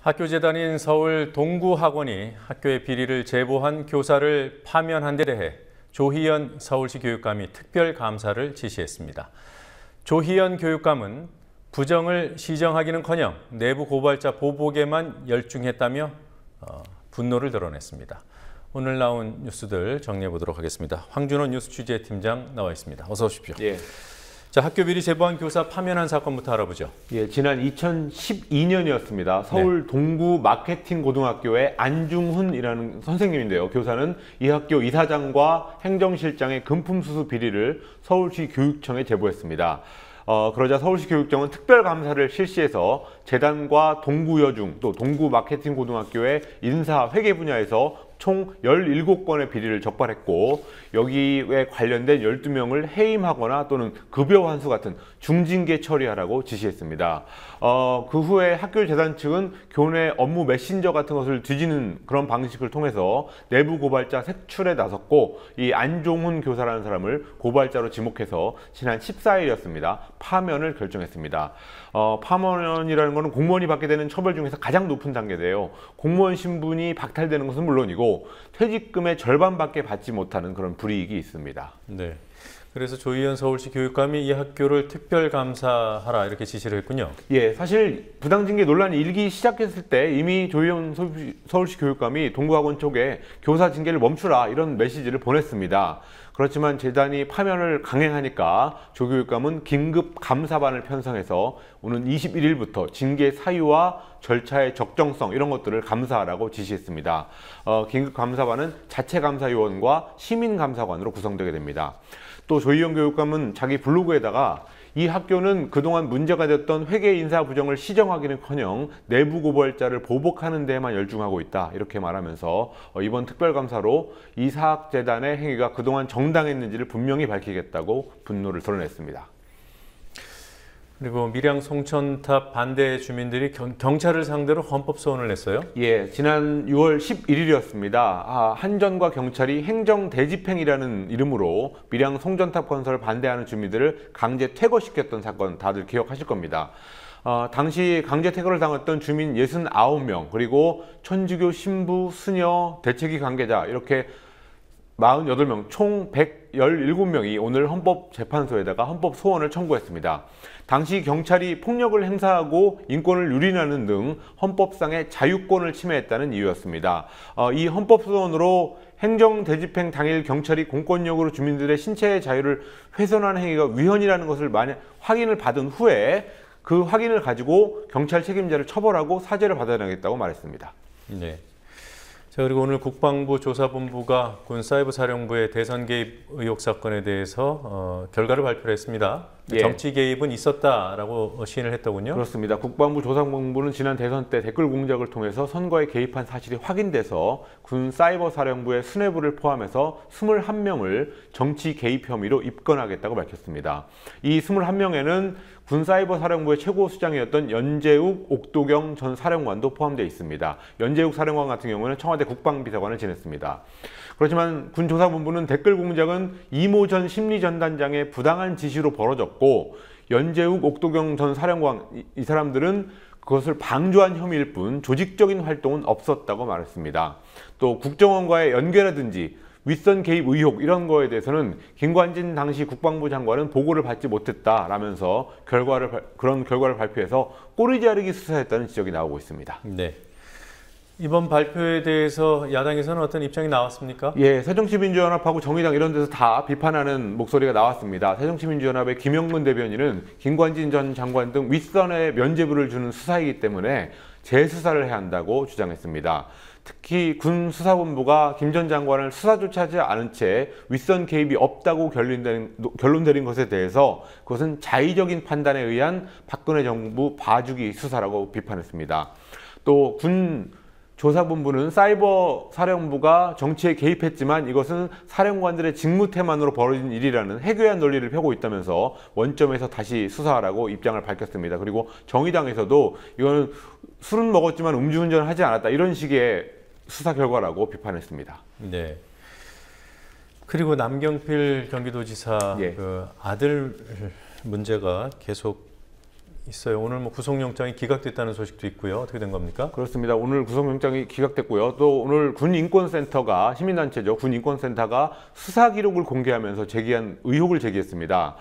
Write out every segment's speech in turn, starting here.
학교 재단인 서울 동구학원이 학교의 비리를 제보한 교사를 파면한 데 대해 조희연 서울시 교육감이 특별 감사를 지시했습니다. 조희연 교육감은 부정을 시정하기는커녕 내부 고발자 보복에만 열중했다며 분노를 드러냈습니다. 오늘 나온 뉴스들 정리해 보도록 하겠습니다. 황준호 뉴스 취재팀장 나와 있습니다. 어서 오십시오. 예. 자, 학교 비리 제보한 교사 파면한 사건부터 알아보죠. 예, 지난 2012년이었습니다. 서울 동구 마케팅 고등학교의 안중훈이라는 선생님인데요. 교사는 이 학교 이사장과 행정실장의 금품수수 비리를 서울시 교육청에 제보했습니다. 그러자 서울시 교육청은 특별감사를 실시해서 재단과 동구여중 또 동구 마케팅 고등학교의 인사 회계 분야에서 총 17건의 비리를 적발했고 여기에 관련된 12명을 해임하거나 또는 급여 환수 같은 중징계 처리하라고 지시했습니다. 그 후에 학교 재단 측은 교내 업무 메신저 같은 것을 뒤지는 그런 방식을 통해서 내부 고발자 색출에 나섰고 이 안종훈 교사라는 사람을 고발자로 지목해서 지난 14일이었습니다. 파면을 결정했습니다. 파면이라는 것은 공무원이 받게 되는 처벌 중에서 가장 높은 단계인데요. 공무원 신분이 박탈되는 것은 물론이고 퇴직금의 절반밖에 받지 못하는 그런 불이익이 있습니다. 네. 그래서 조희연 서울시 교육감이 이 학교를 특별 감사하라 이렇게 지시를 했군요. 예, 사실 부당징계 논란이 일기 시작했을 때 이미 조희연 서울시 교육감이 동구학원 쪽에 교사 징계를 멈추라 이런 메시지를 보냈습니다. 그렇지만 재단이 파면을 강행하니까 조 교육감은 긴급 감사반을 편성해서 오는 21일부터 징계 사유와 절차의 적정성 이런 것들을 감사하라고 지시했습니다. 긴급 감사반은 자체감사위원과 시민감사관으로 구성되게 됩니다. 또 조희연 교육감은 자기 블로그에다가 이 학교는 그동안 문제가 됐던 회계 인사 부정을 시정하기는커녕 내부 고발자를 보복하는 데에만 열중하고 있다 이렇게 말하면서 이번 특별감사로 이 사학재단의 행위가 그동안 정당했는지를 분명히 밝히겠다고 분노를 드러냈습니다. 그리고 밀양 송천탑 반대 주민들이 경찰을 상대로 헌법소원을 냈어요? 예, 지난 6월 11일이었습니다. 한전과 경찰이 행정대집행이라는 이름으로 밀양 송전탑 건설을 반대하는 주민들을 강제 퇴거시켰던 사건 다들 기억하실 겁니다. 당시 강제 퇴거를 당했던 주민 69명 그리고 천주교 신부, 수녀, 대책위 관계자 이렇게 48명, 총 117명이 오늘 헌법재판소에다가 헌법소원을 청구했습니다. 당시 경찰이 폭력을 행사하고 인권을 유린하는 등 헌법상의 자유권을 침해했다는 이유였습니다. 이 헌법소원으로 행정대집행 당일 경찰이 공권력으로 주민들의 신체의 자유를 훼손하는 행위가 위헌이라는 것을 만약 확인을 받은 후에 그 확인을 가지고 경찰 책임자를 처벌하고 사죄를 받아내겠다고 말했습니다. 네. 자, 그리고 오늘 국방부 조사본부가 군 사이버사령부의 대선 개입 의혹 사건에 대해서 결과를 발표했습니다. 예. 정치 개입은 있었다라고 시인을 했더군요. 그렇습니다. 국방부 조사본부는 지난 대선 때 댓글 공작을 통해서 선거에 개입한 사실이 확인돼서 군 사이버사령부의 수뇌부를 포함해서 21명을 정치 개입 혐의로 입건하겠다고 밝혔습니다. 이 21명에는 군 사이버사령부의 최고 수장이었던 연재욱, 옥도경 전 사령관도 포함되어 있습니다. 연재욱 사령관 같은 경우는 청와대 국방비서관을 지냈습니다. 그렇지만 군 조사본부는 댓글 공작은 이모 전 심리전단장의 부당한 지시로 벌어졌고 연재욱, 옥도경 전 사령관 이 사람들은 그것을 방조한 혐의일 뿐 조직적인 활동은 없었다고 말했습니다. 또 국정원과의 연계라든지 윗선 개입 의혹 이런 거에 대해서는 김관진 당시 국방부 장관은 보고를 받지 못했다라면서 그런 결과를 발표해서 꼬리 자르기 수사했다는 지적이 나오고 있습니다. 네. 이번 발표에 대해서 야당에서는 어떤 입장이 나왔습니까? 예, 새정치민주연합하고 정의당 이런 데서 다 비판하는 목소리가 나왔습니다. 새정치민주연합의 김영근 대변인은 김관진 전 장관 등 윗선에 면죄부를 주는 수사이기 때문에 재수사를 해야 한다고 주장했습니다. 특히 군 수사본부가 김 전 장관을 수사조차 하지 않은 채 윗선 개입이 없다고 결론 내린 것에 대해서 그것은 자의적인 판단에 의한 박근혜 정부 봐주기 수사라고 비판했습니다. 또 군 조사본부는 사이버 사령부가 정치에 개입했지만 이것은 사령관들의 직무 태만으로 벌어진 일이라는 해괴한 논리를 펴고 있다면서 원점에서 다시 수사하라고 입장을 밝혔습니다. 그리고 정의당에서도 이거는 술은 먹었지만 음주운전을 하지 않았다 이런 식의 수사 결과라고 비판했습니다. 네. 그리고 남경필 경기도지사 예. 그 아들 문제가 계속 있어요. 오늘 뭐 구속영장이 기각됐다는 소식도 있고요. 어떻게 된 겁니까? 그렇습니다. 오늘 구속영장이 기각됐고요. 또 오늘 군인권센터가, 시민단체죠. 군인권센터가 수사 기록을 공개하면서 제기한 의혹을 제기했습니다.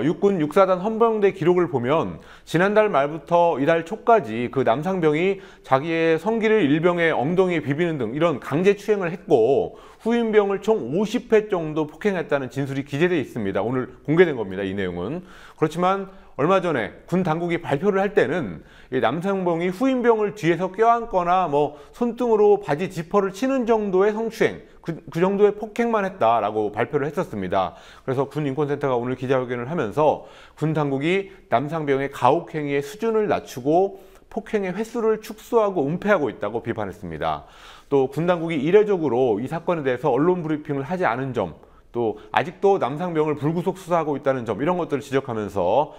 육군 육사단 헌병대 기록을 보면 지난달 말부터 이달 초까지 그 남상병이 자기의 성기를 일병의 엉덩이에 비비는 등 이런 강제추행을 했고 후임병을 총 50회 정도 폭행했다는 진술이 기재되어 있습니다. 오늘 공개된 겁니다. 이 내용은. 그렇지만 얼마 전에 군 당국이 발표를 할 때는 이 남상병이 후임병을 뒤에서 껴안거나 뭐 손등으로 바지 지퍼를 치는 정도의 성추행, 그 정도의 폭행만 했다라고 발표를 했었습니다. 그래서 군인권센터가 오늘 기자회견을 하면서 군 당국이 남상병의 가혹행위의 수준을 낮추고 폭행의 횟수를 축소하고 은폐하고 있다고 비판했습니다. 또 군 당국이 이례적으로 이 사건에 대해서 언론 브리핑을 하지 않은 점, 또 아직도 남상병을 불구속 수사하고 있다는 점, 이런 것들을 지적하면서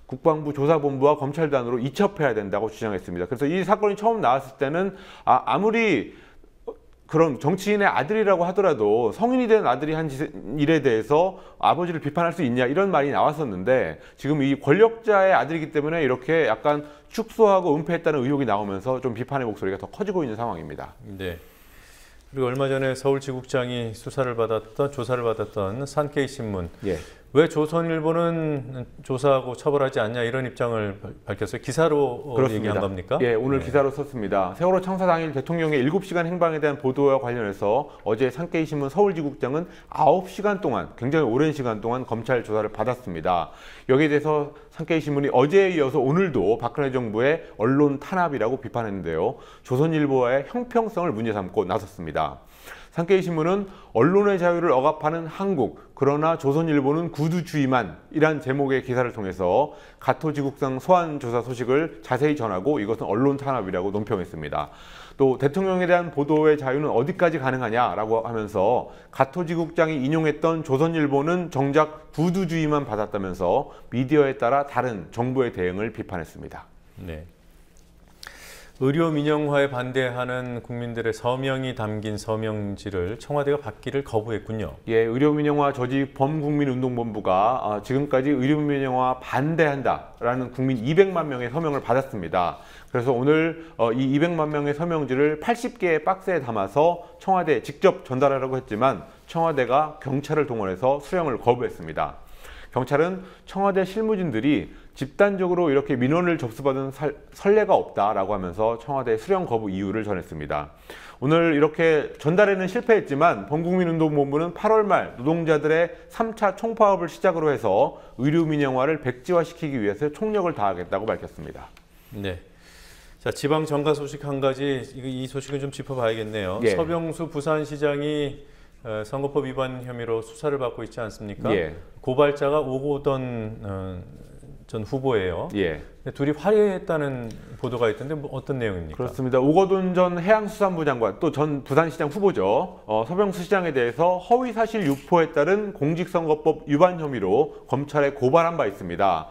국방부 조사본부와 검찰단으로 이첩해야 된다고 주장했습니다. 그래서 이 사건이 처음 나왔을 때는 아무리 그런 정치인의 아들이라고 하더라도 성인이 된 아들이 한 일에 대해서 아버지를 비판할 수 있냐, 이런 말이 나왔었는데 지금 이 권력자의 아들이기 때문에 이렇게 약간 축소하고 은폐했다는 의혹이 나오면서 좀 비판의 목소리가 더 커지고 있는 상황입니다. 네. 그리고 얼마 전에 서울지국장이 조사를 받았던 산케이 신문. 예. 왜 조선일보는 조사하고 처벌하지 않냐, 이런 입장을 밝혔어요. 기사로 얘기한 겁니까? 예, 오늘 기사로 썼습니다. 세월호 창사 당일 대통령의 7시간 행방에 대한 보도와 관련해서 어제 산케이 신문 서울지국장은 9시간 동안, 굉장히 오랜 시간 동안 검찰 조사를 받았습니다. 여기에 대해서 산케이 신문이 어제에 이어서 오늘도 박근혜 정부의 언론 탄압이라고 비판했는데요. 조선일보와의 형평성을 문제 삼고 나섰습니다. 산케이 신문은 언론의 자유를 억압하는 한국, 그러나 조선일보는 구두주의만, 이란 제목의 기사를 통해서 가토지국상 소환 조사 소식을 자세히 전하고 이것은 언론 탄압이라고 논평했습니다. 또 대통령에 대한 보도의 자유는 어디까지 가능하냐라고 하면서 가토지국장이 인용했던 조선일보는 정작 구두주의만 받았다면서 미디어에 따라 다른 정부의 대응을 비판했습니다. 네. 의료 민영화에 반대하는 국민들의 서명이 담긴 서명지를 청와대가 받기를 거부했군요. 예, 의료 민영화 조직 범국민운동본부가 지금까지 의료 민영화 반대한다라는 국민 200만 명의 서명을 받았습니다. 그래서 오늘 이 200만 명의 서명지를 80개의 박스에 담아서 청와대에 직접 전달하려고 했지만 청와대가 경찰을 동원해서 수령을 거부했습니다. 경찰은 청와대 실무진들이 집단적으로 이렇게 민원을 접수받은 선례가 없다라고 하면서 청와대 수령 거부 이유를 전했습니다. 오늘 이렇게 전달에는 실패했지만 범국민운동본부는 8월 말 노동자들의 3차 총파업을 시작으로 해서 의료 민영화를 백지화시키기 위해서 총력을 다하겠다고 밝혔습니다. 네. 자, 지방 정가 소식 한 가지, 이 소식은 좀 짚어봐야겠네요. 예. 서병수 부산시장이 선거법 위반 혐의로 수사를 받고 있지 않습니까? 예. 고발자가 오고돈 전 후보예요. 예. 둘이 화해했다는 보도가 있던데 어떤 내용입니까? 그렇습니다. 오거돈 전 해양수산부 장관, 또 전 부산시장 후보죠. 서병수 시장에 대해서 허위사실 유포에 따른 공직선거법 위반 혐의로 검찰에 고발한 바 있습니다.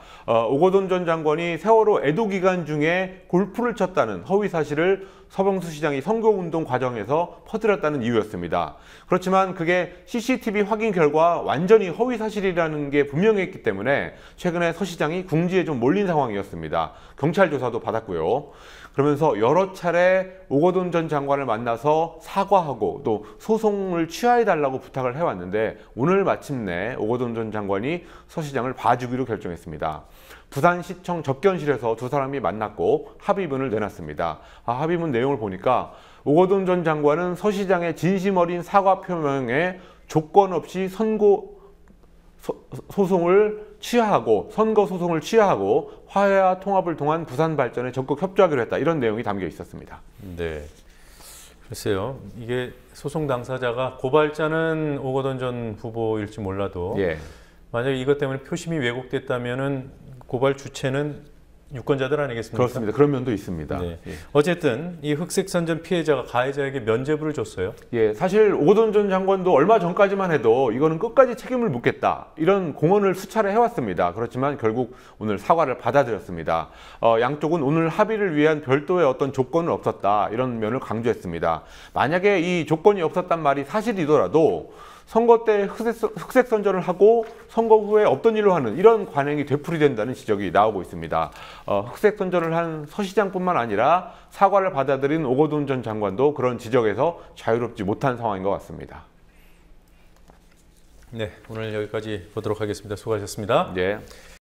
오거돈 전 장관이 세월호 애도 기간 중에 골프를 쳤다는 허위사실을 서병수 시장이 선거운동 과정에서 퍼뜨렸다는 이유였습니다. 그렇지만 그게 CCTV 확인 결과 완전히 허위사실이라는 게 분명했기 때문에 최근에 서 시장이 궁지에 좀 몰린 상황이었습니다. 경찰 조사도 받았고요. 그러면서 여러 차례 오거돈 전 장관을 만나서 사과하고 또 소송을 취하해달라고 부탁을 해왔는데 오늘 마침내 오거돈 전 장관이 서 시장을 봐주기로 결정했습니다. 부산시청 접견실에서 두 사람이 만났고 합의문을 내놨습니다. 합의문 내용을 보니까 오거돈 전 장관은 서 시장의 진심 어린 사과 표명에 조건 없이 선거 소송을 취하하고 화해와 통합을 통한 부산 발전에 적극 협조하기로 했다. 이런 내용이 담겨 있었습니다. 네. 글쎄요. 이게 소송 당사자가 고발자는 오거돈 전 후보일지 몰라도 예. 만약에 이것 때문에 표심이 왜곡됐다면은 고발 주체는 유권자들 아니겠습니까? 그렇습니다. 그런 면도 있습니다. 네. 예. 어쨌든 이 흑색선전 피해자가 가해자에게 면죄부를 줬어요. 예, 사실 오거돈 전 장관도 얼마 전까지만 해도 이거는 끝까지 책임을 묻겠다 이런 공언을 수차례 해왔습니다. 그렇지만 결국 오늘 사과를 받아들였습니다. 양쪽은 오늘 합의를 위한 별도의 어떤 조건은 없었다 이런 면을 강조했습니다. 만약에 이 조건이 없었단 말이 사실이더라도 선거 때 흑색 선전을 하고 선거 후에 없던 일로 하는 이런 관행이 되풀이된다는 지적이 나오고 있습니다. 흑색 선전을 한 서 시장뿐만 아니라 사과를 받아들인 오거돈 전 장관도 그런 지적에서 자유롭지 못한 상황인 것 같습니다. 네, 오늘 여기까지 보도록 하겠습니다. 수고하셨습니다. 네.